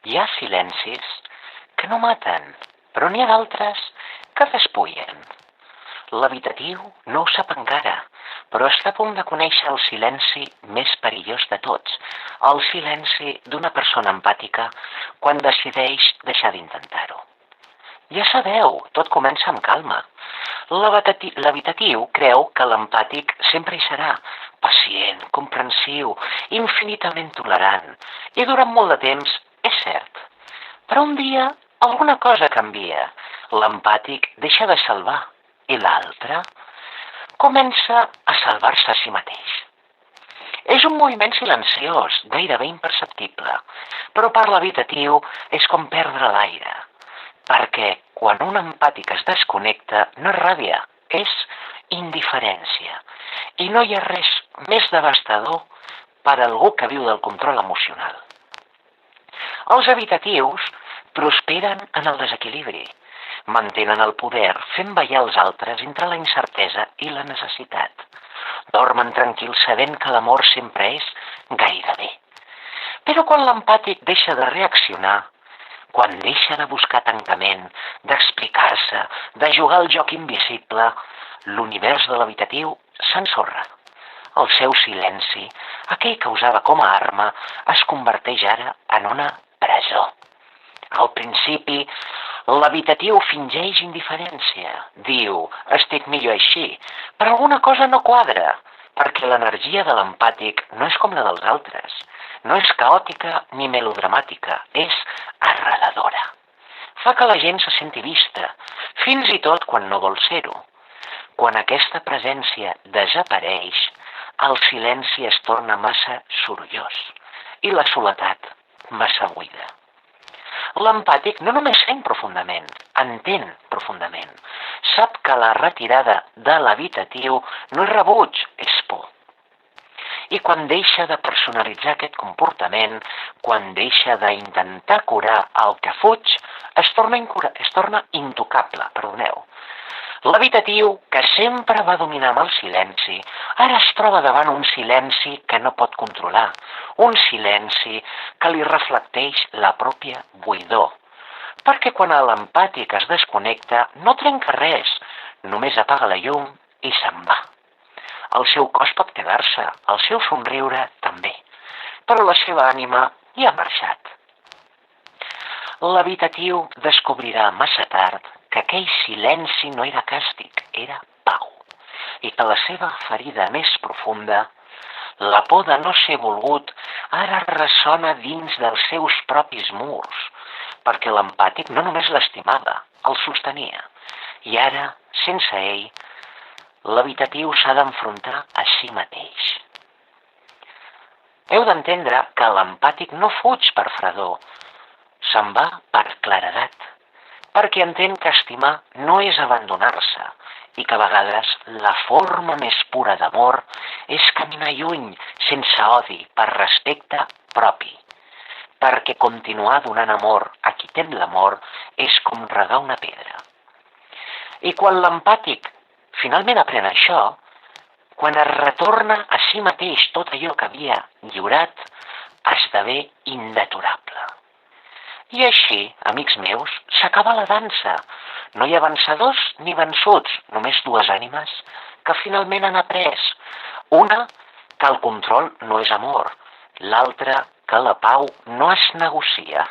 Hi ha silencis que no maten, però n'hi ha d'altres que despullen. L'evitatiu no ho sap encara, però està a punt de conèixer el silenci més perillós de tots, el silenci d'una persona empàtica quan decideix deixar d'intentar-ho. Ja sabeu, tot comença amb calma. L'evitatiu creu que l'empàtic sempre hi serà, pacient, comprensiu, infinitament tolerant, i durant molt de temps és cert. Però un dia alguna cosa canvia, l'empàtic deixa de salvar i l'altre comença a salvar-se a si mateix. És un moviment silenciós, gairebé imperceptible, però per l'evitatiu és com perdre l'aire, perquè quan un empàtic es desconnecta no és ràbia, és indiferència. I no hi ha res més devastador per a algú que viu del control emocional. Els evitatius prosperen en el desequilibri, mantenen el poder fent ballar els altres entre la incertesa i la necessitat. Dormen tranquils sabent que l'amor sempre és gairebé. Però quan l'empàtic deixa de reaccionar, quan deixa de buscar tancament, d'explicar-se, de jugar al joc invisible, l'univers de l'evitatiu s'ensorra. El seu silenci, aquell que usava com a arma, es converteix ara en una presó. Al principi, l'evitatiu fingeix indiferència. Diu, estic millor així, però alguna cosa no quadra, perquè l'energia de l'empàtic no és com la dels altres. No és caòtica ni melodramàtica, és arreladora. Fa que la gent se senti vista, fins i tot quan no vol ser-ho. Quan aquesta presència desapareix, el silenci es torna massa sorollós i la soledat massa buida. L'empàtic no només sent profundament, entén profundament. Sap que la retirada de l'evitatiu no és rebuig, és por. I quan deixa de personalitzar aquest comportament, quan deixa d'intentar curar el que fuig, es torna intocable, perdoneu. L'evitatiu, que sempre va dominar amb el silenci, ara es troba davant un silenci que no pot controlar, un silenci que li reflecteix la pròpia buidor. Perquè quan l'empàtic es desconnecta, no trenca res, només apaga la llum i se'n va. El seu cos pot quedar-se, el seu somriure també, però la seva ànima ja ha marxat. L'evitatiu descobrirà massa tard que aquell silenci no era càstig, era pau, i que la seva ferida més profunda, la por de no ser volgut, ara ressona dins dels seus propis murs, perquè l'empàtic no només l'estimava, el sostenia, i ara, sense ell, l'evitatiu s'ha d'enfrontar a si mateix. Heu d'entendre que l'empàtic no fuig per fredor, se'n va per claredat, perquè entén que estimar no és abandonar-se i que a vegades la forma més pura d'amor és caminar lluny, sense odi, per respecte propi, perquè continuar donant amor a qui tem l'amor és com regar una pedra. I quan l'empàtic finalment aprèn això, quan es retorna a si mateix tot allò que havia lliurat, esdevé indeturable. I així, amics meus, s'acaba la dansa. No hi ha vencedors ni vençuts, només dues ànimes que finalment han après. Una, que el control no és amor. L'altra, que la pau no es negocia.